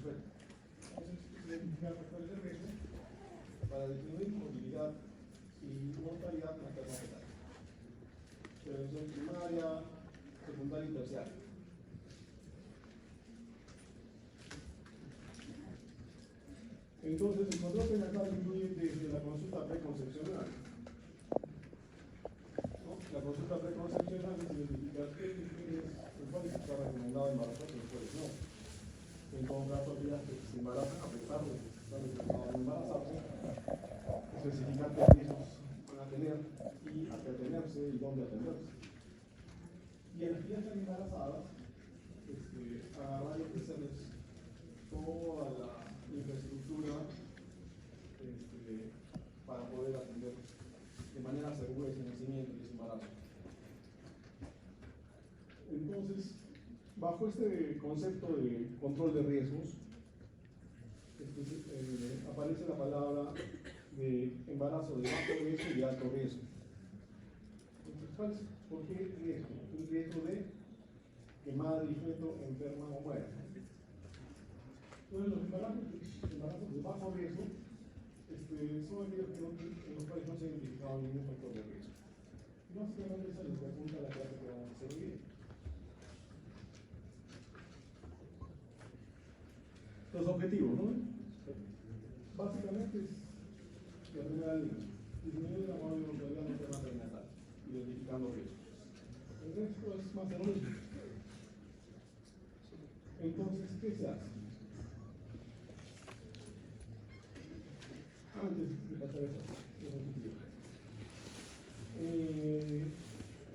sujeto. Entonces, identificar factores de riesgo para disminuir movilidad y mortalidad materno-fetal. Prevención primaria, secundaria y terciaria. Entonces, el control prenatal incluye desde la consulta preconcepcional. ¿No? La consulta preconcepcional es identificar qué mujeres, cuáles está recomendado embarazarse y cuáles no. En todo caso, aquellas que se embarazan a pesar de que están recomendadas embarazarse, especificar qué riesgos van a tener y a qué atenerse y dónde atenderse. Y a las que ya están embarazadas, agarrar y ofrecerles toda la infraestructura para poder atender de manera segura ese nacimiento y ese embarazo. Entonces, bajo este concepto de control de riesgos, aparece la palabra de embarazo de bajo riesgo y de alto riesgo. Entonces, ¿por qué riesgo? Un riesgo de que madre y feto enferman o mueran. Entonces, los embarazos de bajo riesgo son aquellos en los cuales no se ha identificado ningún factor de riesgo. Y básicamente eso es lo que apunta a la clase que vamos a hacer hoy día. Los objetivos, ¿no? Básicamente es la primera línea: disminuir la mortalidad materna perinatal, identificando riesgos. El resto es más de lo mismo. Entonces, ¿qué se hace? Antes de pasar a eso,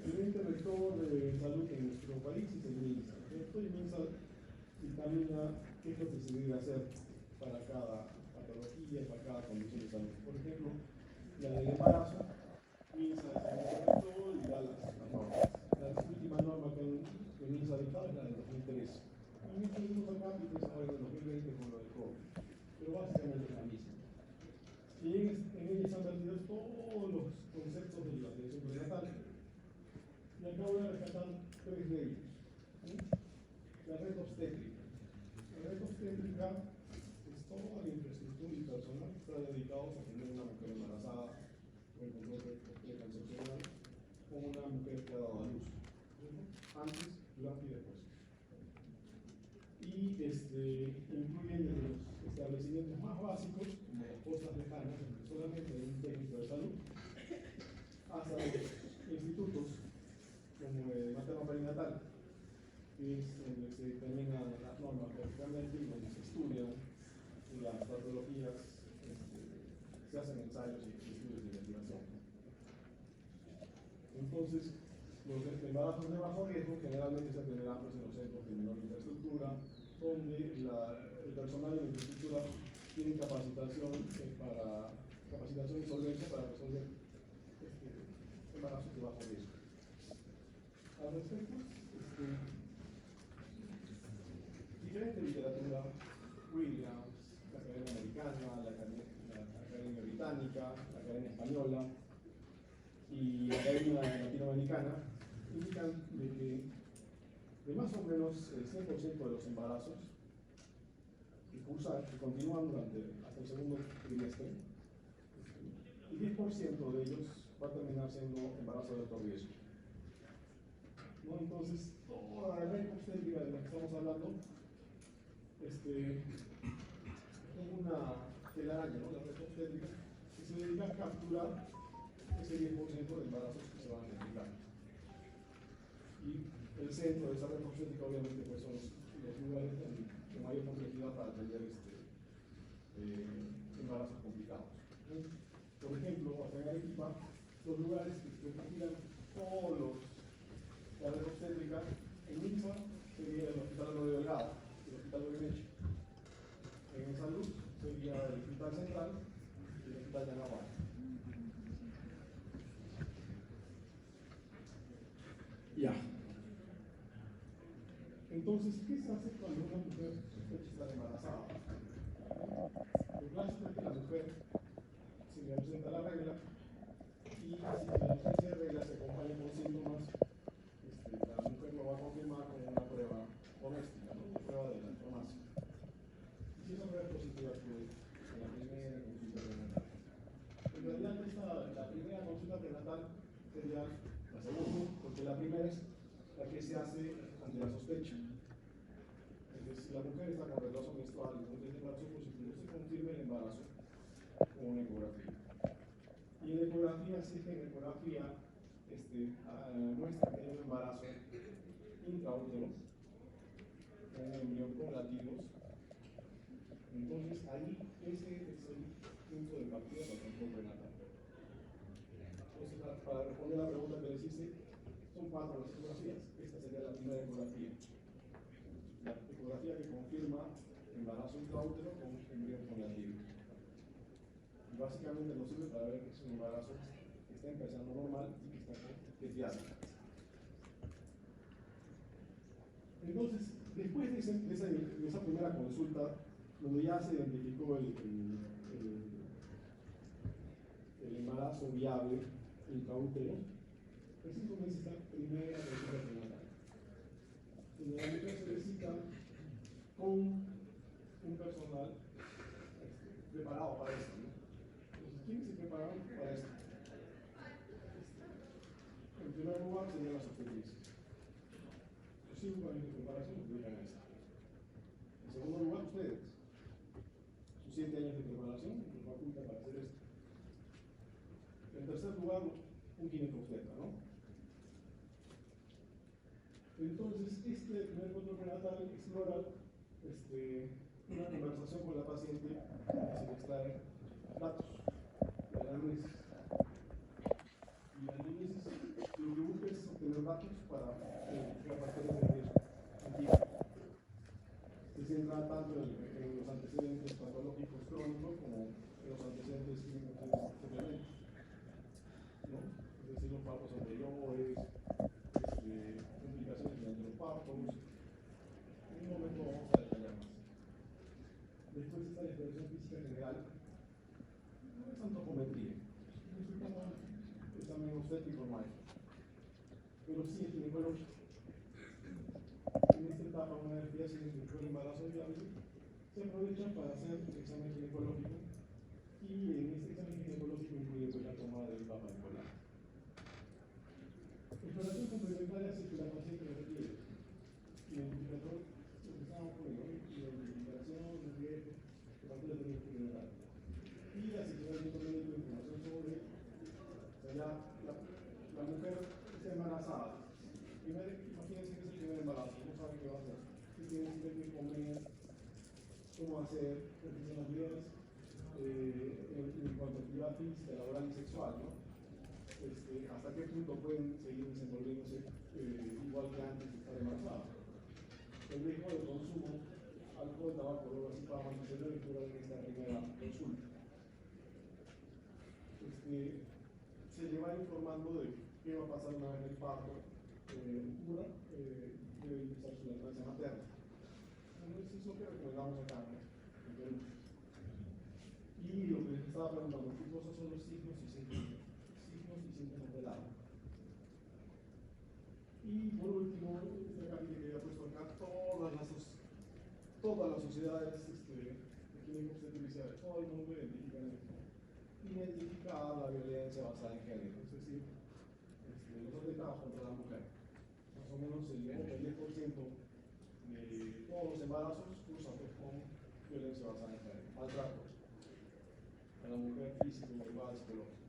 el ente rector de salud en nuestro país es el MINSA. El MINSA dictamina qué es lo que se debe hacer para cada patología, para cada condición de salud. Por ejemplo, la del embarazo, MINSA es el ente rector y da las normas. La última norma que el MINSA ha dictado es la del 2013. El MINSA tuvimos acá y pues ahora en el 2020 con lo del COVID. Pero básicamente es la misma. Y en ella están vertidos todos los conceptos de la atención prenatal. Y acá voy a rescatar tres de ellos. La red obstétrica. La red obstétrica es toda la infraestructura y personal que está dedicado a tener una mujer embarazada o el control preconcepcional o una mujer que ha dado a luz. Antes, durante y después. Y incluyen desde los establecimientos más básicos, como las postas lejanas, donde solamente hay un técnico de salud, hasta los institutos como el materno perinatal, que es donde se determinan las normas perfectamente y donde se estudian las patologías, se hacen ensayos y estudios de investigación. Entonces, los embarazos de bajo riesgo generalmente se atenderán en los centros de menor infraestructura, donde el personal de la infraestructura tiene capacitación y solvencia para resolver embarazos de bajo riesgo. Al respecto, diferente literatura: Williams, la Academia Americana, la Academia Británica, la Academia Española y la Academia Latinoamericana indican de que de más o menos el 100% de los embarazos que continúan hasta el segundo trimestre, y 10% de ellos va a terminar siendo embarazo de alto riesgo. ¿No? Entonces, toda la red obstétrica de la que estamos hablando es una telaraña, ¿no? La red obstétrica, que se dedica a capturar ese 10% de embarazos que se van a identificar. Y el centro de esa red obstétrica, obviamente, pues son los lugares de mayor complejidad para atender embarazos complicados. Por ejemplo, acá en Arequipa, los lugares que compilan todos la red obstétrica en MINSA sería el Hospital Rodrigo Delgado, el Hospital Goyeneche. En salud sería el Hospital Central y el Hospital de Navarra. Ya. Entonces, ¿qué se hace cuando una mujer sospecha estar embarazada? Lo clásico es que la mujer se le presenta la regla y si la ausencia de regla se acompaña con síntomas, la mujer lo va a confirmar con una prueba doméstica, ¿no? Una prueba de la farmacia. ante la sospecha. Entonces, si la mujer está con retraso menstrual y entonces el embarazo positivo, se confirma el embarazo con una ecografía. Y en la ecografía, sí que en la ecografía muestra que hay un embarazo intraútero, un embrión con latidos. Entonces, ahí ese es el punto de partida para el control prenatal. Entonces, para responder a la pregunta que les hice, son 4 las ecografías. Esta sería la primera ecografía. La ecografía que confirma embarazo intraútero con embrión con latidos. Y básicamente nos sirve para ver que es un embarazo que está empezando normal y que es viable. Entonces, después de esa primera consulta, donde ya se identificó el embarazo viable intraútero, recién comienza esta primera consulta prenatal. Donde la mujer se visita con un personal preparado para esto, ¿no? Entonces, ¿quiénes se prepararon para esto? En primer lugar, serían las obstetrices. Sus 5 años de preparación nos dedican a esto. En segundo lugar, ustedes. Sus 7 años de preparación nos facultan para hacer esto. En tercer lugar, un ginecobstetra, ¿no? Entonces, este primer control prenatal explora una conversación con la paciente que se le extrae datos de la anamnesis. Y la anamnesis lo que busca es obtener datos para identificar factores de riesgo antiguos. Se centra tanto en los antecedentes patológicos crónicos como en los antecedentes clínicos propiamente, ¿no? Es decir, los partos anteriores, complicaciones durante los partos. En un momento vamos a detallar más. Después está la exploración física general. No es antropometría, es un examen obstétrico normal, pero sí es ginecológico. En esta etapa, una vez que ya se identificó el embarazo viable, se aprovecha para hacer el examen ginecológico, y en este examen ginecológico incluye la toma del Papa Nicolau. Exploración complementaria es que la paciente lo requiere. Identificador, lo que estábamos poniendo, identificación de riesgo, factores de riesgo general. Y asesoramiento médico de información sobre, o sea, la mujer está embarazada. Imagínense que es el primer embarazo, no sabe qué va a hacer. ¿Qué tiene que comer? ¿Cómo hacer? ¿Cuáles son las medidas en cuanto a actividad física, laboral y sexual, ¿no? Hasta qué punto pueden seguir desenvolviéndose igual que antes de estar embarazadas. El riesgo de consumo, alcohol, tabaco, drogas y fármacos se debe explorar en esta primera consulta. Se le va informando de qué va a pasar una vez el parto ocurra, debe empezar su lactancia materna. Entonces, eso es lo que recomendamos acá, ¿no? En Perú. Y lo que les estaba preguntando, ¿qué cosas son los signos y síntomas? Signos y síntomas del agua. Y por último, esta gráfica que había puesto acá, todas las sociedades de ginecobstetricia de todo el mundo identificar la violencia basada en género, es decir, los atentados contra la mujer. Más o menos el 10% de todos los embarazos cruzan con violencia basada en género, maltrato a la mujer, físico, verbal, psicológico.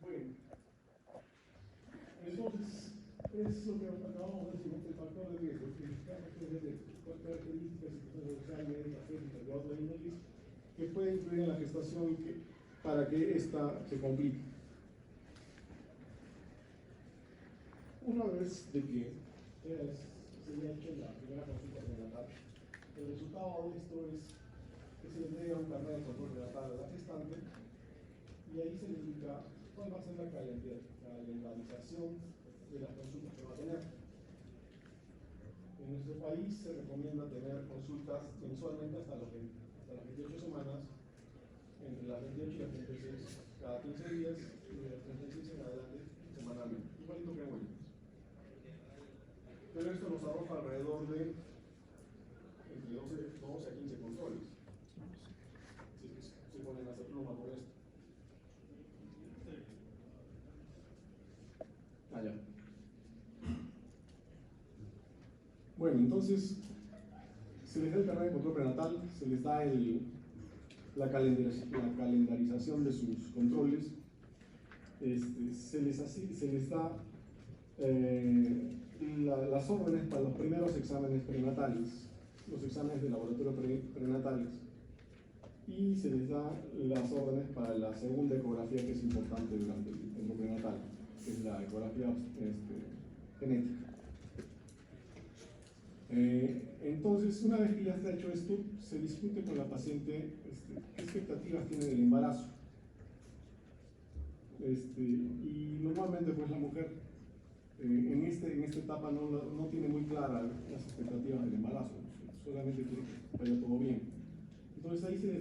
Bueno, entonces, es lo que acabamos de decir, el factor de riesgo, características psicosociales, médicas, técnicas de otra índole, que puede influir en la gestación para que ésta se complique. Una vez de que se haya hecho la primera consulta prenatal, el resultado de esto es que se le entrega un carnet de control prenatal a la gestante, y ahí se le indica cuál va a ser la calendarización de las consultas que va a tener. En nuestro país se recomienda tener consultas mensualmente hasta las 28 semanas, entre las 28 y las 36, cada 15 días, y de las 36 en adelante semanalmente. Igualito que en Williams. Pero esto nos arroja alrededor de entre 12 a 15 controles. Si es que se ponen a hacer pluma por esto. Ah, ya. Bueno, entonces se les da el carnet de control prenatal, se les da la calendarización de sus controles, se les da las órdenes para los primeros exámenes prenatales, los exámenes de laboratorio prenatales, y se les da las órdenes para la segunda ecografía que es importante durante el control prenatal, que es la ecografía genética. Entonces, una vez que ya está hecho esto, se discute con la paciente qué expectativas tiene del embarazo. Y normalmente pues la mujer en esta etapa no tiene muy claras las expectativas del embarazo, solamente quiere que vaya todo bien. Entonces ahí se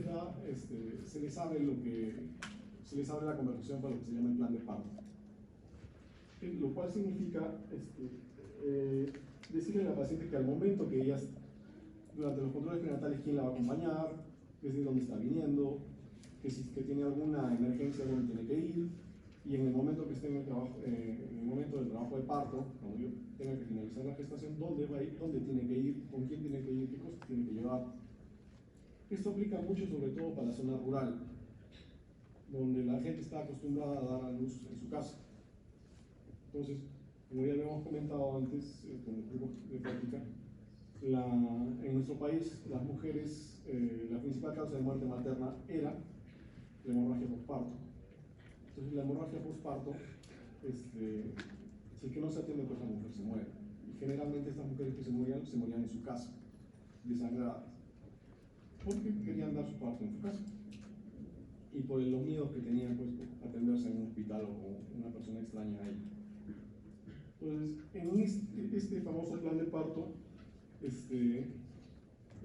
les abre la conversación para lo que se llama el plan de parto. Lo cual significa decirle a la paciente que al momento que ella, durante los controles prenatales, quién la va a acompañar, desde dónde está viniendo, que si que tiene alguna emergencia, dónde tiene que ir, y en el momento que esté en el momento del trabajo de parto, cuando yo tenga que finalizar la gestación, dónde va a ir, dónde tiene que ir, con quién tiene que ir, qué cosas tiene que llevar. Esto aplica mucho sobre todo para la zona rural, donde la gente está acostumbrada a dar a luz en su casa. Entonces, como ya habíamos comentado antes, con el grupo de práctica, en nuestro país, las mujeres, la principal causa de muerte materna era la hemorragia postparto. Entonces, la hemorragia postparto, si es que no se atiende, pues la mujer se muere. Y generalmente estas mujeres que se morían en su casa, desangradas, porque querían dar su parto en su casa. Y por los miedos que tenían, pues, atenderse en un hospital o una persona extraña a ella. Entonces, en este famoso plan de parto,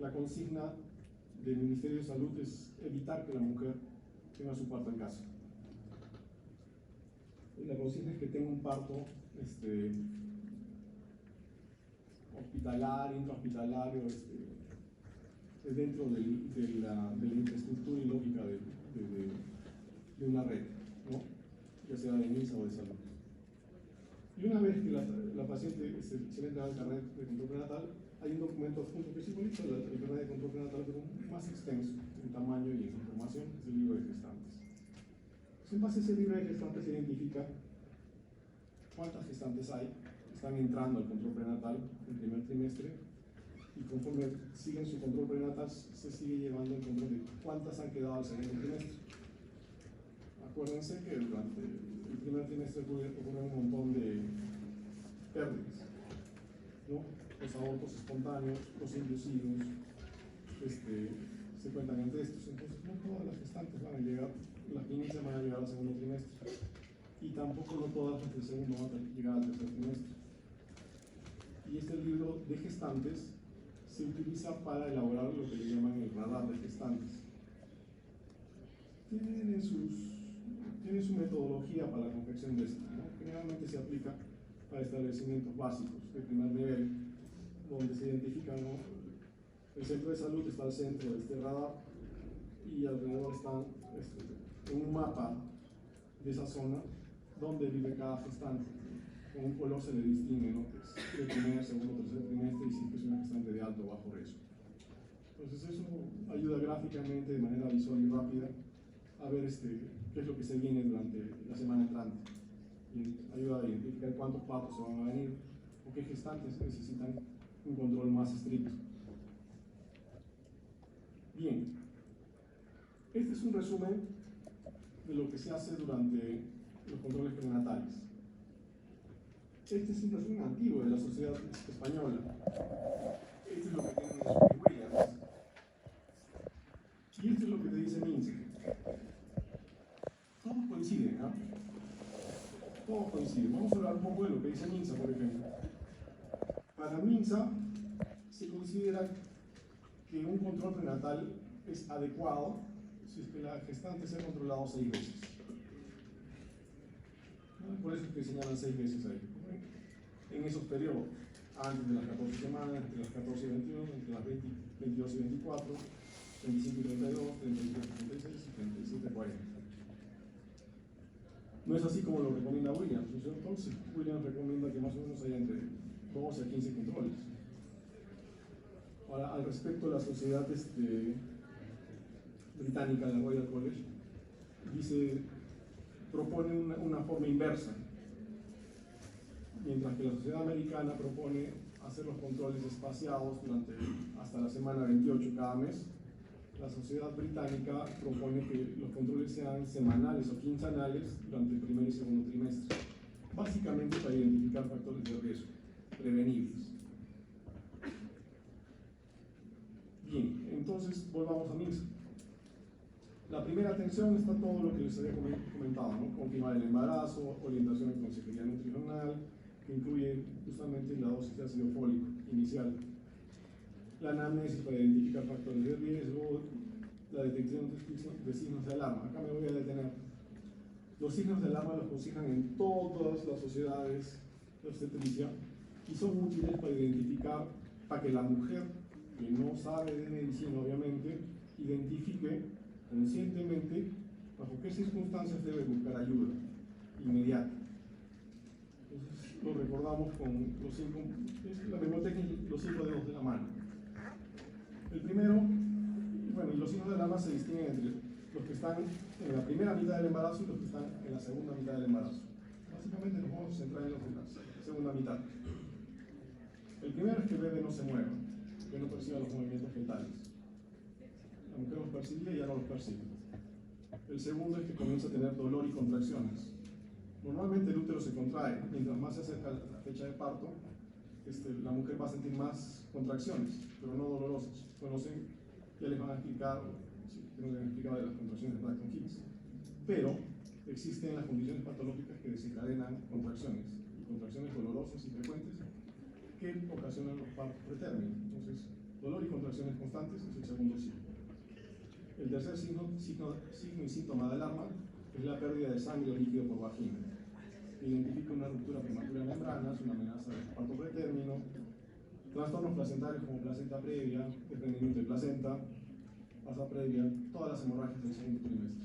la consigna del Ministerio de Salud es evitar que la mujer tenga su parto en casa. La consigna es que tenga un parto hospitalario, intrahospitalario, dentro de la infraestructura y lógica de una red, ¿no? Ya sea de MINSA o de salud. Y una vez que la paciente se le entrega el carnet de control prenatal, hay un documento adjunto que es igualito al carnet de control prenatal, pero más extenso en tamaño y en información, que es el libro de gestantes. Entonces, en base a ese libro de gestantes se identifica cuántas gestantes hay, están entrando al control prenatal en el primer trimestre, y conforme siguen su control prenatal, se sigue llevando el control de cuántas han quedado al segundo trimestre. Acuérdense que durante el primer trimestre ocurren un montón de pérdidas, ¿no? Los abortos espontáneos, los inducidos, se cuentan entre estos. Entonces, no todas las gestantes van a llegar, las que inician van a llegar al segundo trimestre, y tampoco no todas las del segundo van a llegar al tercer trimestre. Y este libro de gestantes se utiliza para elaborar lo que le llaman el radar de gestantes. Tiene su metodología para la confección de esto, ¿no? Generalmente se aplica para establecimientos básicos de primer nivel, donde se identifican, ¿no? El centro de salud está al centro de este radar y alrededor están en un mapa de esa zona donde vive cada gestante. Con un color se le distingue, ¿no? Que es el primer, segundo, tercer trimestre, y si es una gestante de alto o bajo riesgo. Entonces eso ayuda gráficamente, de manera visual y rápida, a ver qué es lo que se viene durante la semana entrante. Y ayuda a identificar cuántos partos se van a venir o qué gestantes necesitan un control más estricto. Bien, este es un resumen de lo que se hace durante los controles prenatales. Este es un resumen antiguo de la sociedad española. Este es lo que tienen los Williams. Y esto es lo que te dice MINSA. Todos coinciden, ¿no? Todos coinciden. Vamos a hablar un poco de lo que dice MINSA, por ejemplo. Para MINSA se considera que un control prenatal es adecuado si es que la gestante se ha controlado 6 veces. ¿No? Por eso es que señalan 6 veces ahí. En esos periodos, antes de las 14 semanas, entre las 14 y 21, entre las 22 y 24, 25 y 32, 33 y 36 y 37 y 40. No es así como lo recomienda Williams, ¿no es cierto? Williams recomienda que más o menos haya entre 12 a 15 controles. Ahora, al respecto, la sociedad británica, la Royal College, propone una forma inversa, mientras que la sociedad americana propone hacer los controles espaciados hasta la semana 28 cada mes. La sociedad británica propone que los controles sean semanales o quincenales durante el primer y segundo trimestre, básicamente para identificar factores de riesgo prevenibles. Bien, entonces volvamos a MINSA. La primera atención está todo lo que les había comentado, ¿no? Confirmar el embarazo, orientación en consejería nutricional, que incluye justamente la dosis de ácido fólico inicial, la anamnesis para identificar factores de riesgo, la detección de signos de alarma. Acá me voy a detener. Los signos de alarma los consignan en todas las sociedades de obstetricia y son útiles para identificar, para que la mujer, que no sabe de medicina obviamente, identifique conscientemente bajo qué circunstancias debe buscar ayuda inmediata. Entonces lo recordamos con los 5, es la memotecnia, los 5 dedos de la mano. El primero, bueno, y los signos de alarma se distinguen entre los que están en la primera mitad del embarazo y los que están en la segunda mitad del embarazo. Básicamente nos vamos a centrar en los de la segunda mitad. El primero es que el bebé no se mueva, que no perciba los movimientos fetales. La mujer los percibía y ya no los percibe. El segundo es que comienza a tener dolor y contracciones. Normalmente el útero se contrae, mientras más se acerca la fecha de parto, la mujer va a sentir más contracciones, pero no dolorosas. Conocen, ya les van a explicar, si no les han explicado de las contracciones de Braxton Hicks. Pero existen las condiciones patológicas que desencadenan contracciones, y contracciones dolorosas y frecuentes que ocasionan los partos pretérminos. Entonces, dolor y contracciones constantes es el segundo signo. El tercer signo y síntoma de alarma es la pérdida de sangre o líquido por vagina. Identifica una ruptura prematura de membranas, una amenaza de parto pretérmino, trastornos placentarios como placenta previa, desprendimiento de placenta, pasa previa, todas las hemorragias del segundo trimestre.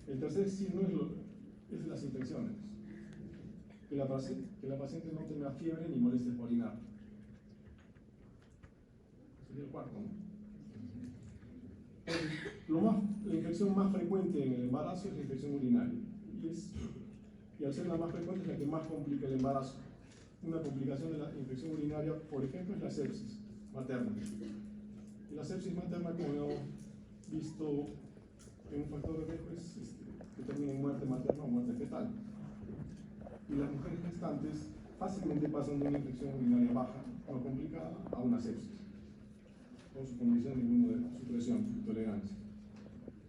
El tercer signo es las infecciones. Que la paciente no tenga fiebre ni molestias por orinar. Sería el cuarto, ¿no? La infección más frecuente en el embarazo es la infección urinaria. Y al ser la más frecuente es la que más complica el embarazo. Una complicación de la infección urinaria, por ejemplo, es la sepsis materna. Y la sepsis materna, como hemos visto en un factor de riesgo, que termina en muerte materna o muerte fetal. Y las mujeres gestantes fácilmente pasan de una infección urinaria baja o complicada a una sepsis, con su condición de inmunosupresión y tolerancia.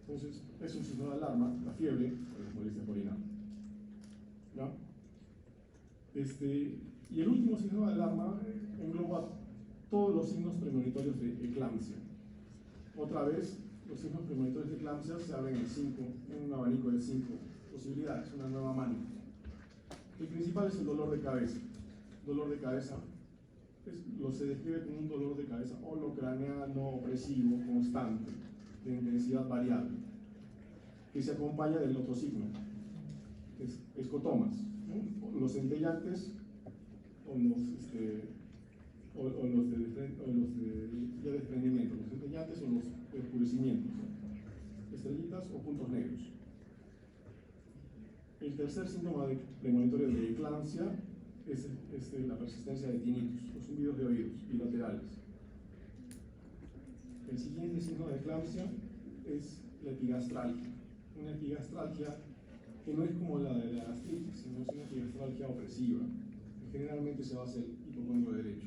Entonces, es un signo de alarma, la fiebre o las molestias por orinar. ¿Ya? Y el último signo de alarma engloba todos los signos premonitorios de eclampsia. Otra vez, los signos premonitorios de eclampsia se abren en un abanico de 5 posibilidades, una nueva mano. El principal es el dolor de cabeza. Dolor de cabeza se describe como un dolor de cabeza holocraneano, opresivo, constante, de intensidad variable, que se acompaña del otro signo, escotomas, ¿no? Los centellantes o los de desprendimiento, los centellantes o los oscurecimientos, ¿no? Estrellitas o puntos negros. El tercer síntoma premonitorio de eclampsia es la persistencia de tinnitus, los zumbidos de oídos bilaterales. El siguiente signo de eclampsia es la epigastralgia, una epigastralgia que no es como la de la gastritis, sino es una epigastralgia opresiva, que generalmente se va a hacer hipocondrio derecho.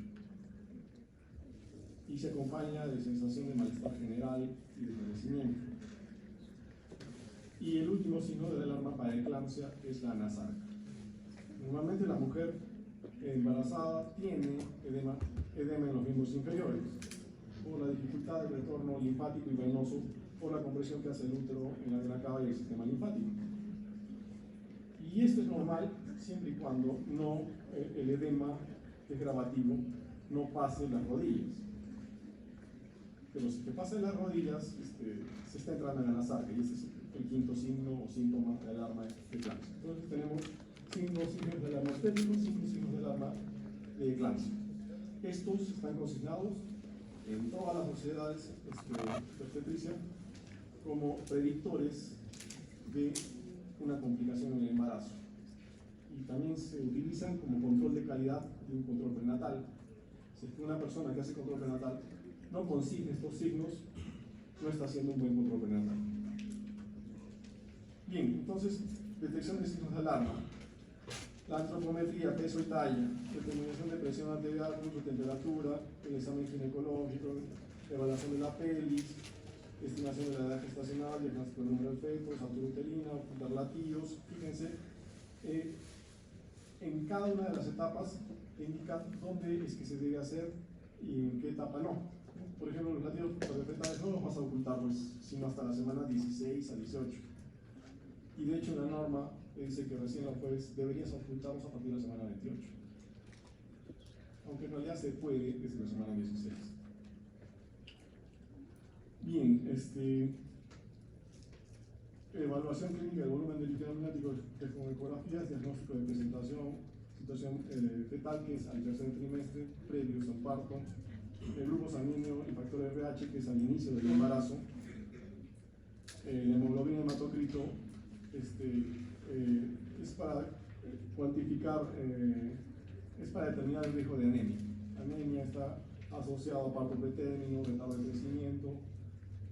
Y se acompaña de sensación de malestar general y de envejecimiento. Y el último signo de alarma para eclampsia es la anasarca. Normalmente la mujer embarazada tiene edema en los miembros inferiores, por la dificultad del retorno linfático y venoso, por la compresión que hace el útero en la vena cava y el sistema linfático. Y esto es normal siempre y cuando el edema, que es gravativo, no pase las rodillas. Pero si te pasa en las rodillas, se está entrando en la anasarca, y este es el quinto signo o síntoma de alarma de eclampsia. Entonces tenemos 5 signos de alarma obstétrico, 5 signos de alarma de eclampsia. Estos están consignados en todas las sociedades de obstetricia como predictores de una complicación en el embarazo. Y también se utilizan como control de calidad de un control prenatal. Si es que una persona que hace control prenatal no consigue estos signos, no está haciendo un buen control prenatal. Bien, entonces, detección de signos de alarma. La antropometría, peso y talla, determinación de presión arterial, pulso, temperatura, el examen ginecológico, evaluación de la pelvis, estimación de la edad gestacional, diagnóstico del número de fetos, altura uterina, ocultar latidos. Fíjense, en cada una de las etapas indica dónde es que se debe hacer y en qué etapa no. Por ejemplo, los latidos fetales no los vas a ocultar sino hasta la semana 16 a 18. Y de hecho en la norma dice que recién los jueves deberías ocultarlos a partir de la semana 28. Aunque en realidad se puede desde la semana 16. Bien, evaluación clínica del volumen del líquido amniótico con ecografías, diagnóstico de presentación, situación fetal, que es al tercer trimestre, previos al parto, el grupo sanguíneo, el factor RH, que es al inicio del embarazo, la hemoglobina hematocrito, es para cuantificar, es para determinar el riesgo de anemia. Anemia está asociado a parto pretérmino, retardo de crecimiento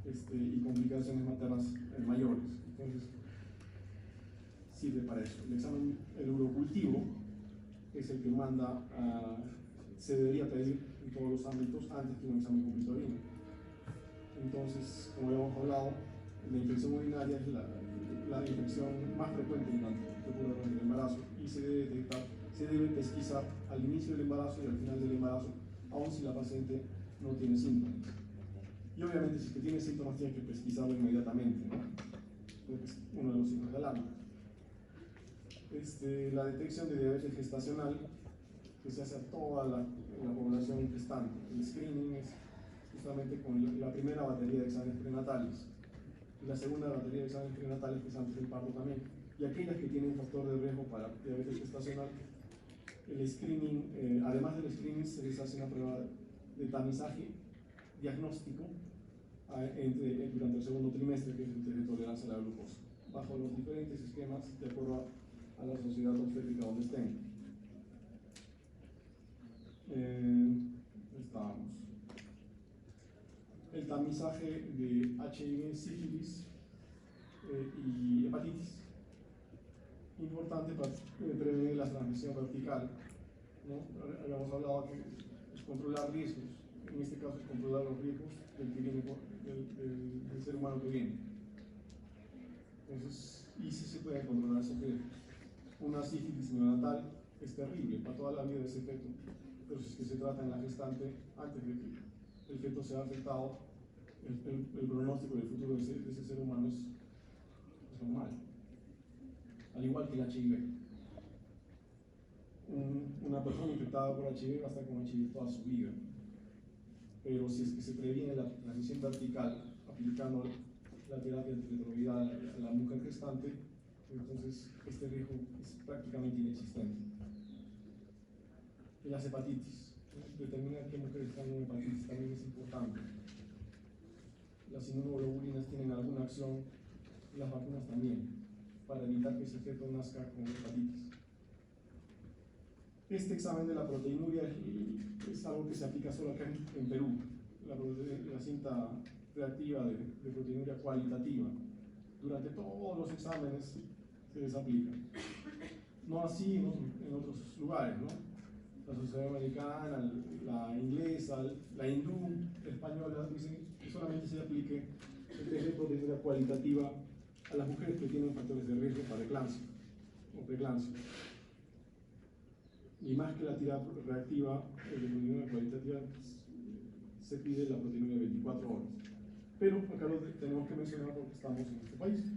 y complicaciones maternas mayores. Entonces, sirve para eso. El examen, el urocultivo, es el que se debería pedir en todos los ámbitos antes que un examen completorino. Entonces, como ya hemos hablado, la infección urinaria es la infección más frecuente durante el embarazo y se debe detectar, se debe pesquisar al inicio del embarazo y al final del embarazo, aun si la paciente no tiene síntomas. Y obviamente, si es que tiene síntomas, tiene que pesquisarlo inmediatamente, ¿no? Porque es uno de los signos de alarma. La detección de diabetes gestacional, que se hace a toda la población gestante. El screening es justamente con la primera batería de exámenes prenatales. Y la segunda batería de exámenes prenatales, que es antes del parto también. Y aquellas que tienen factor de riesgo para diabetes gestacional, el screening, además del screening, se les hace una prueba de tamizaje diagnóstico durante el segundo trimestre, que es el test de tolerancia a la glucosa, bajo los diferentes esquemas de acuerdo a la sociedad obstétrica donde estén. Estábamos. El tamizaje de HIV, sífilis y hepatitis, importante para prevenir la transmisión vertical, ¿no? Habíamos hablado que es controlar riesgos, en este caso es controlar los riesgos del ser humano que viene. Entonces, y si se pueden controlar esos riesgos. Una sífilis neonatal es terrible para toda la vida de ese feto, pero si es que se trata en la gestante, antes de que el feto sea afectado, el pronóstico del futuro de ese ser humano es normal, al igual que el HIV. Una persona infectada por HIV va a estar con HIV toda su vida, pero si es que se previene la transmisión vertical aplicando la terapia antirretroviral a la mujer gestante, entonces este riesgo es prácticamente inexistente. Y las hepatitis, determinar qué mujeres están en hepatitis también es importante. Las inmunoglobulinas tienen alguna acción y las vacunas también, para evitar que ese feto nazca con hepatitis. Este examen de la proteinuria es algo que se aplica solo acá en Perú, la cinta reactiva de proteinuria cualitativa. Durante todos los exámenes se les aplica. No así en otros lugares, ¿no? La sociedad americana, la inglesa, la hindú, la española, dicen que solamente se aplique el test de proteinuria cualitativa a las mujeres que tienen factores de riesgo para eclampsia o preeclampsia. Y más que la tirada reactiva de proteinuria cualitativa, se pide la proteinuria de 24 horas. Pero acá lo tenemos que mencionar porque estamos en este país.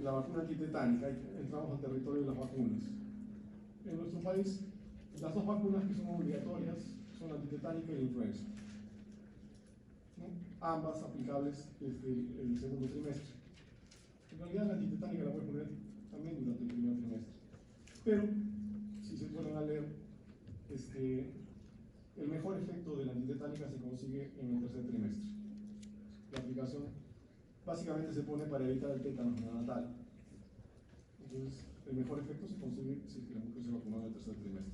La vacuna antitetánica, entramos al territorio de las vacunas. En nuestro país, las dos vacunas que son obligatorias son la antitetánica y la influenza, ¿no? Ambas aplicables desde el segundo trimestre. En realidad la antitetánica la puedes poner también durante el primer trimestre. Pero, si se ponen a leer que el mejor efecto de la antitetánica se consigue en el tercer trimestre. La aplicación básicamente se pone para evitar el tétano neonatal. Entonces, el mejor efecto se consigue si la mujer se vacunó en el tercer trimestre.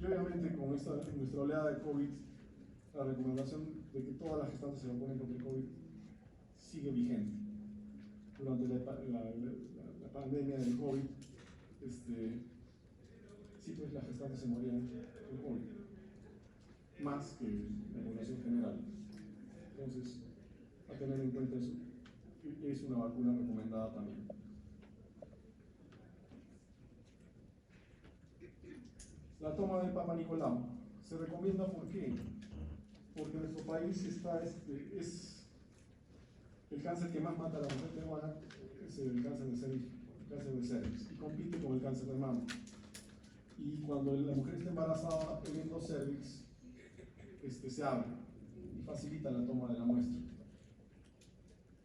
Y obviamente con nuestra oleada de COVID, la recomendación de que todas las gestantes se vacunen contra el COVID sigue vigente. Durante la pandemia del COVID, sí, pues las gestantes se morían con COVID, más que la población general. Entonces, a tener en cuenta eso, es una vacuna recomendada también. La toma del Papa Nicolau se recomienda, ¿por qué? Porque en nuestro país está es el cáncer que más mata a la mujer peruana, es el cáncer de cervix, y compite con el cáncer de mama. Y cuando la mujer está embarazada, el endocervix se abre y facilita la toma de la muestra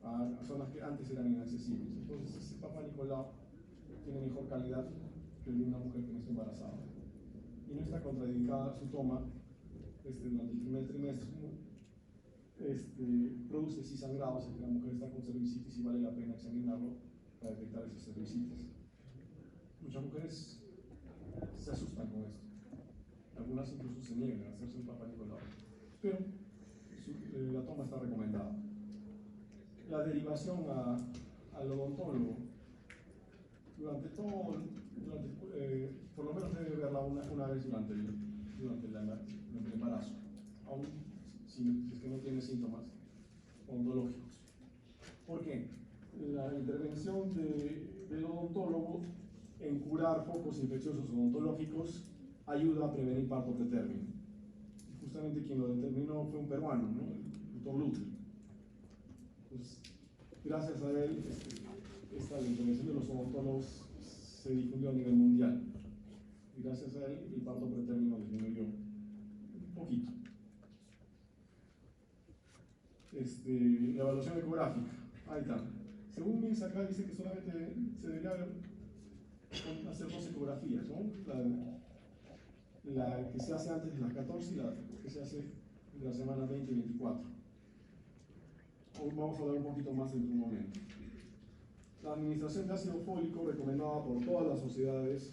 a zonas que antes eran inaccesibles. Entonces, ese Papa Nicolau tiene mejor calidad que el de una mujer que no está embarazada. Y no está contraindicada su toma durante el primer trimestre. Produce sí sangrados si la mujer está con cervicitis y vale la pena examinarlo para detectar esas cervicitis. Muchas mujeres se asustan con esto. Algunas incluso se niegan a hacerse un Papa Nicolau. Pero la toma está recomendada. La derivación al odontólogo por lo menos debe verla una vez durante el embarazo, aún si es que no tiene síntomas odontológicos. ¿Por qué? La intervención del odontólogo en curar focos infecciosos odontológicos ayuda a prevenir parto pretérmino. Justamente quien lo determinó fue un peruano, ¿no? El doctor Luther. Pues, gracias a él, la intervención de los odontólogos se difundió a nivel mundial. Y gracias a él, el parto pretérmino disminuyó un poquito. La evaluación ecográfica, ahí está. Según MINSA acá dice que solamente se debería hacer 2 ecografías, ¿no? La que se hace antes de las 14 y la que se hace de la semana 20 y 24. Hoy vamos a hablar un poquito más en un momento. La administración de ácido fólico recomendada por todas las sociedades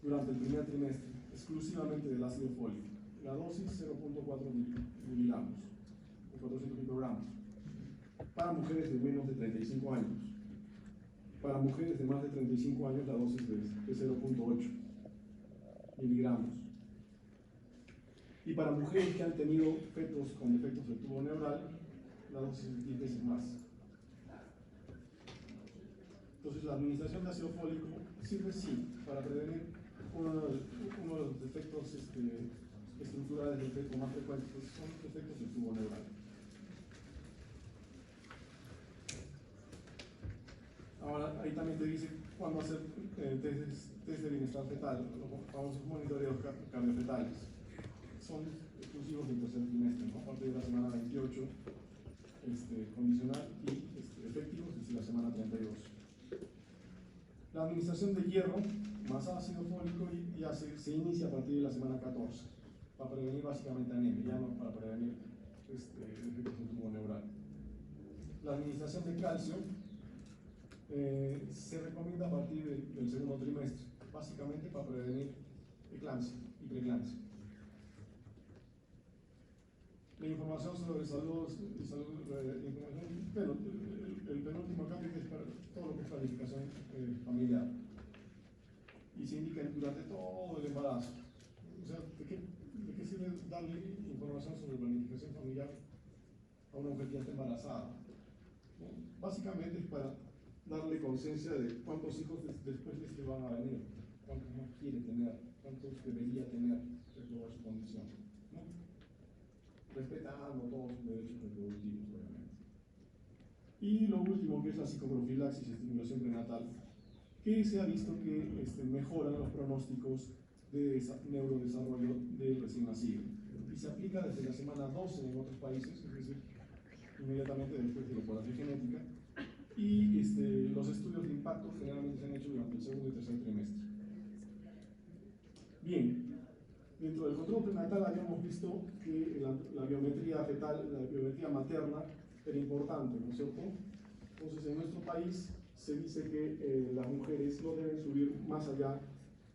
durante el primer trimestre, exclusivamente del ácido fólico. La dosis 0.4 miligramos, o 400 microgramos, para mujeres de menos de 35 años. Para mujeres de más de 35 años la dosis es 0.8 miligramos. Y para mujeres que han tenido fetos con defectos del tubo neural, la dosis es 10 veces más. Entonces, la administración de ácido fólico sirve sí para prevenir uno de los defectos estructurales del feto más frecuentes, que son los defectos del tubo neural. Ahora, ahí también te dice cuándo hacer test de bienestar fetal, los famosos monitoreos cardiofetales. Son exclusivos del tercer trimestre, ¿no? A partir de la semana 28, condicional y efectivos desde la semana 32. La administración de hierro más ácido fólico ya se inicia a partir de la semana 14, para prevenir básicamente anemia, ya no para prevenir defectos del tubo neural. La administración de calcio se recomienda a partir del segundo trimestre, básicamente para prevenir eclampsia y preeclampsia. La información sobre salud bueno, el penúltimo capítulo es para todo lo que es planificación familiar. Y se indica durante todo el embarazo. O sea, ¿de qué sirve darle información sobre planificación familiar a una mujer que ya está embarazada? ¿No? Básicamente es para darle conciencia de cuántos hijos después le van a venir, cuántos más quiere tener, cuántos debería tener, de acuerdo a su condición, ¿no? Respetando todos sus derechos reproductivos, obviamente. Y lo último, que es la psicoprofilaxis y estimulación prenatal, que se ha visto que mejoran los pronósticos de neurodesarrollo del recién nacido. Y se aplica desde la semana 12 en otros países, es decir, inmediatamente después de la ecografía genética. Y los estudios de impacto generalmente se han hecho durante el segundo y tercer trimestre. Bien, dentro del control prenatal habíamos visto que la biometría fetal, la biometría materna era importante, ¿no es cierto? Entonces, en nuestro país se dice que las mujeres no deben subir más allá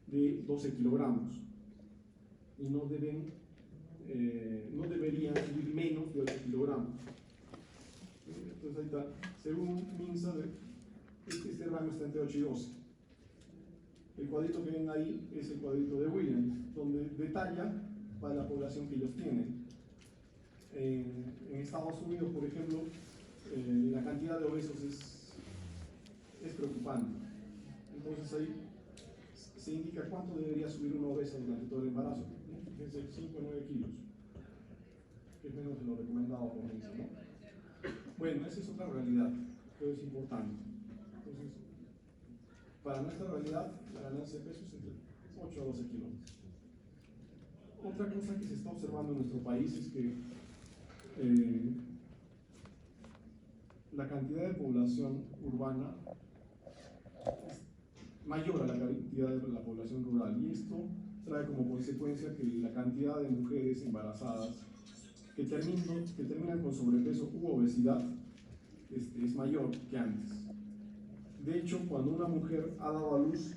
de 12 kilogramos y no deberían subir menos de 8 kilogramos. Entonces, ahí está, según MINSA, este rango está entre 8 y 12. El cuadrito que ven ahí es el cuadrito de Williams, donde detalla para la población que ellos tienen. En Estados Unidos, por ejemplo, la cantidad de obesos es preocupante. Entonces ahí se indica cuánto debería subir una obesa durante todo el embarazo. Fíjense, 5 a 9 kilos, que es menos de lo recomendado por MINSA, ¿no? Bueno, esa es otra realidad, pero es importante. Entonces, para nuestra realidad, la ganancia de peso es entre 8 a 12 kilómetros. Otra cosa que se está observando en nuestro país es que la cantidad de población urbana es mayor a la cantidad de la población rural, y esto trae como consecuencia que la cantidad de mujeres embarazadas que terminan con sobrepeso u obesidad es mayor que antes. De hecho, cuando una mujer ha dado a luz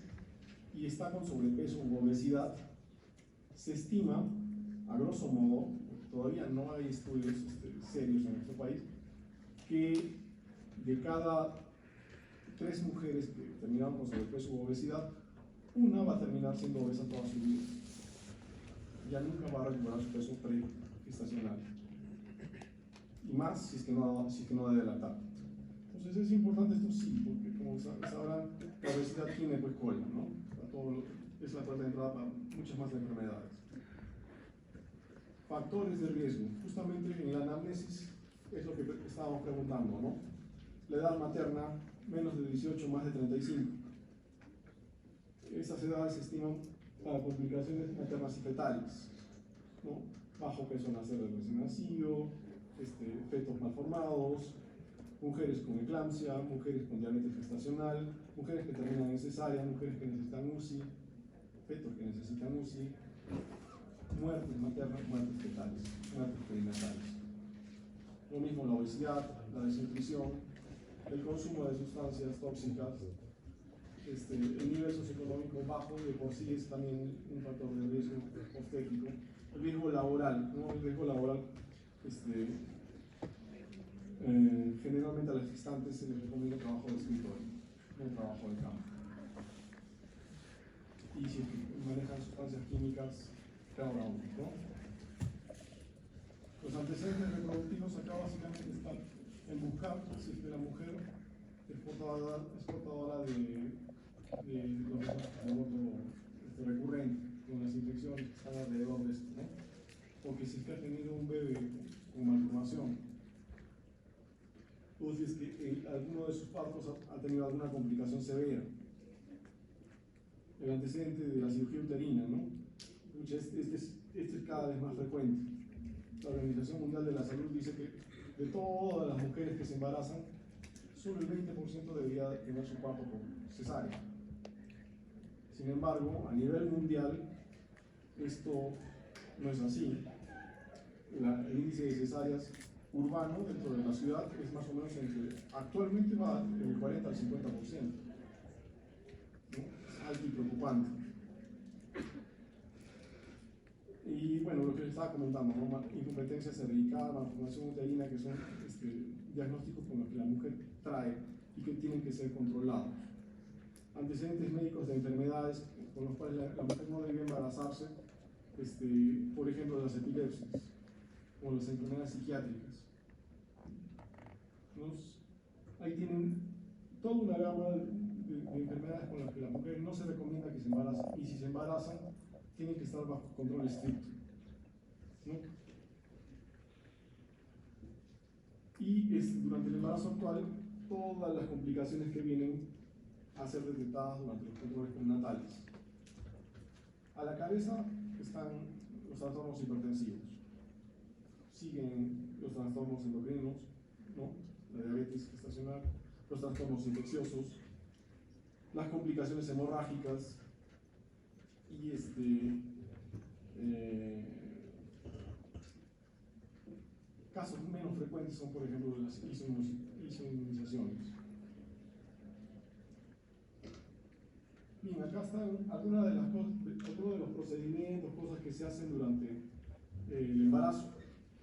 y está con sobrepeso u obesidad, se estima, a grosso modo, porque todavía no hay estudios serios en nuestro país, que de cada 3 mujeres que terminaron con sobrepeso u obesidad, una va a terminar siendo obesa toda su vida. Ya nunca va a recuperar su peso pre-gestacional. Y más si es que no da de lactar. Entonces es importante esto, sí, porque como sabrán, la obesidad tiene pues cola, ¿no? Es la puerta de entrada para muchas más enfermedades. Factores de riesgo. Justamente en la anamnesis es lo que estábamos preguntando, ¿no? La edad materna, menos de 18, más de 35. Esas edades se estiman para complicaciones maternas y fetales, ¿no? Bajo peso al nacer del recién nacido, fetos malformados, mujeres con eclampsia, mujeres con diabetes gestacional, mujeres que terminan en cesárea, mujeres que necesitan UCI, fetos que necesitan UCI, muertes maternas, muertes fetales, muertes perinatales. Lo mismo la obesidad, la desnutrición, el consumo de sustancias tóxicas, el nivel socioeconómico bajo de por sí es también un factor de riesgo obstétrico. El riesgo laboral, ¿no? El riesgo laboral, generalmente a las gestantes se les recomienda trabajo de escritorio, no trabajo de campo. Y si manejan sustancias químicas, peor aún, ¿no? Los antecedentes reproductivos acá básicamente están en buscar si es que la mujer es portadora de los casos de aborto recurrente, con las infecciones que están alrededor de esto, ¿no? Porque si es que ha tenido un bebé con malformación, o si es que alguno de sus partos ha tenido alguna complicación severa, el antecedente de la cirugía uterina, ¿no? Este es cada vez más frecuente. La Organización Mundial de la Salud dice que de todas las mujeres que se embarazan, solo el 20% debería tener su parto por cesárea. Sin embargo, a nivel mundial, esto no es así. El índice de cesáreas urbano dentro de la ciudad es más o menos actualmente va del 40 al 50%. ¿No? Es alto y preocupante. Y bueno, lo que les estaba comentando, ¿no? Incompetencia cervical, malformación uterina, que son diagnósticos con los que la mujer trae y que tienen que ser controlados. Antecedentes médicos de enfermedades con los cuales la mujer no debe embarazarse, por ejemplo, las epilepsias o las enfermedades psiquiátricas. Ahí tienen toda una gama de enfermedades con las que la mujer no se recomienda que se embarace, y si se embarazan, tienen que estar bajo control estricto, ¿no? Y durante el embarazo actual, todas las complicaciones que vienen a ser detectadas durante los controles prenatales. A la cabeza están los trastornos hipertensivos, siguen los trastornos endocrinos, ¿no? La diabetes gestacional, los trastornos infecciosos, las complicaciones hemorrágicas y casos menos frecuentes son, por ejemplo, las isoinmunizaciones. Bien, acá están algunos de los procedimientos, cosas que se hacen durante el embarazo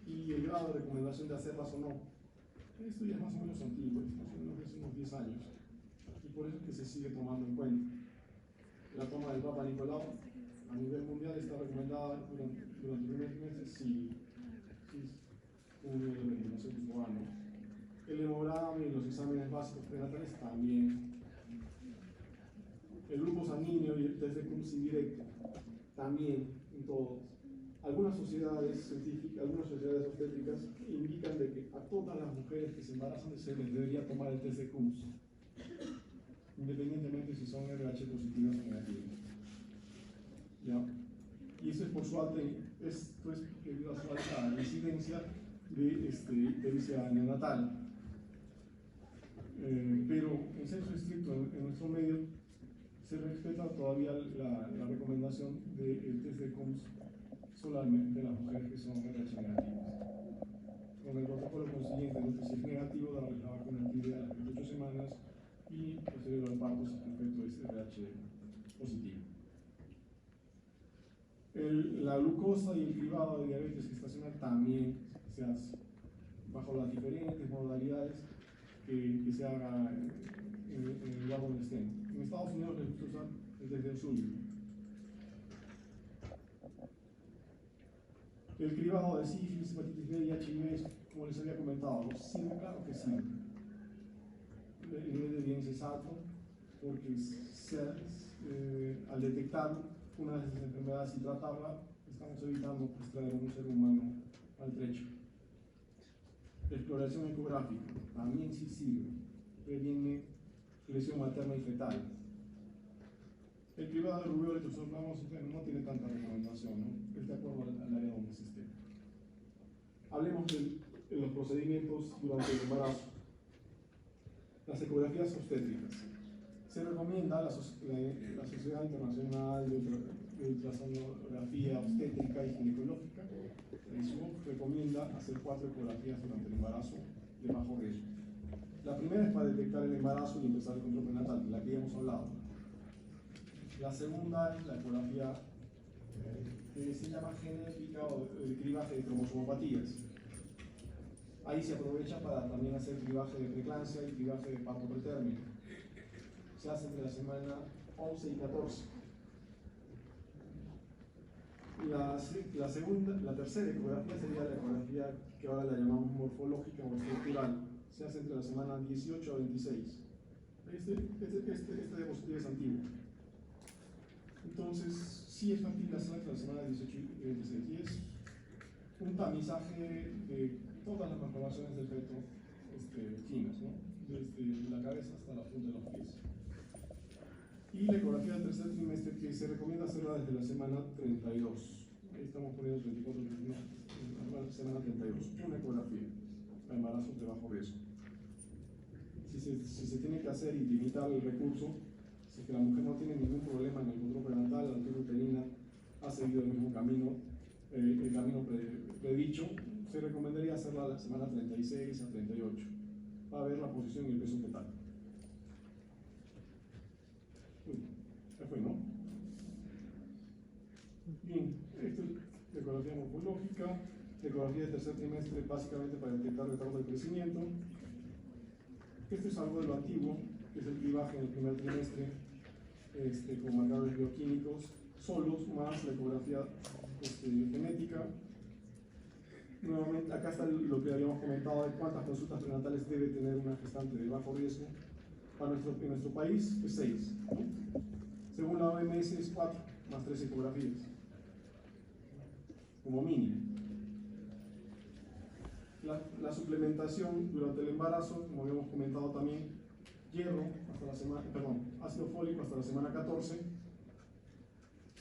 y el grado de recomendación de hacerlas o no. Esto ya es más o menos antiguo, más o menos hace unos 10 años, y por eso es que se sigue tomando en cuenta. La toma del Papa Nicolau a nivel mundial está recomendada durante el primer trimestre si un nivel de recomendación tipo A, ¿no? El hemograma y los exámenes básicos prenatales también. El grupo sanguíneo y el test de Cruz indirecto también en todos. Algunas sociedades científicas, algunas sociedades obstétricas indican de que a todas las mujeres que se embarazan se les debería tomar el test de Cruz, independientemente si son RH positivas o negativas. ¿Ya? Y eso es por su alta, esto es debido a su alta incidencia de ictericia neonatal. Pero en senso estricto, en nuestro medio, se respeta todavía la recomendación del test de COMS solamente de las mujeres que son RH negativas. Con el protocolo consiguiente, donde si es negativo, darles la vacuna tibia a las 28 semanas y posterior al parto si el feto es RH positivo. La glucosa y el cribado de diabetes gestacional también se hace bajo las diferentes modalidades que se haga en el lugar donde estén. En Estados Unidos les gusta usar el test de suyo. El cribado de sífilis, hepatitis B y HIV, como les había comentado, ¿sirve? Claro que sirve. El nivel de evidencia es alto porque al detectar una de esas enfermedades y tratarla, estamos evitando traer a un ser humano al trecho. La exploración ecográfica también sí sirve, previene lesión materna y fetal. El cribado de rubéola y toxoplasma no tiene tanta recomendación, ¿no? Es de acuerdo al área donde se esté. Hablemos de los procedimientos durante el embarazo. Las ecografías obstétricas. Se recomienda la Sociedad Internacional de Ultrasonografía Obstétrica y Ginecológica, la ISUOC, recomienda hacer 4 ecografías durante el embarazo de bajo riesgo. La primera es para detectar el embarazo y empezar el control prenatal, de la que ya hemos hablado. La segunda es la ecografía que se llama genética o el cribaje de cromosomopatías. Ahí se aprovecha para también hacer cribaje de preeclampsia y cribaje de parto pretérmino. Se hace entre la semana 11 y 14. La tercera ecografía sería la ecografía que ahora la llamamos morfológica o estructural. Se hace entre la semana 18 a 26. Este diapositivo es antiguo. Entonces, sí es factible hacerla entre la semana 18 y 26. Y es un tamizaje de todas las malformaciones del feto finas, ¿no? Desde la cabeza hasta la punta de los pies. Y la ecografía del tercer trimestre, que se recomienda hacerla desde la semana 32. Ahí estamos poniendo 34, no, semana 32. Una ecografía para embarazos de bajo riesgo. Si se tiene que hacer y limitar el recurso, si es que la mujer no tiene ningún problema en el control prenatal, la altura uterina ha seguido el mismo camino, el camino predicho, se recomendaría hacerla a la semana 36 a 38 para ver la posición y el peso fetal. Ya fue, ¿no? Bien, esto es la ecografía morfológica, la ecografía del tercer trimestre básicamente para detectar retardo de crecimiento. Esto es algo de lo antiguo, que es el cribaje en el primer trimestre con marcadores bioquímicos solos, más la ecografía genética. Nuevamente, acá está lo que habíamos comentado de cuántas consultas prenatales debe tener una gestante de bajo riesgo. En nuestro país es 6, ¿no? Según la OMS es 4, más 3 ecografías, como mínimo. La suplementación durante el embarazo, como habíamos comentado también, hierro hasta la semana, ácido fólico hasta la semana 14,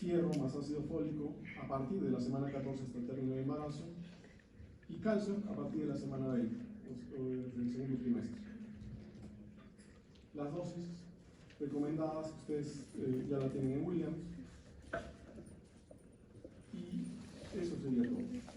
hierro más ácido fólico a partir de la semana 14 hasta el término del embarazo, y calcio a partir de la semana 20, o del segundo trimestre. Las dosis recomendadas, ustedes ya la tienen en Williams, descubierto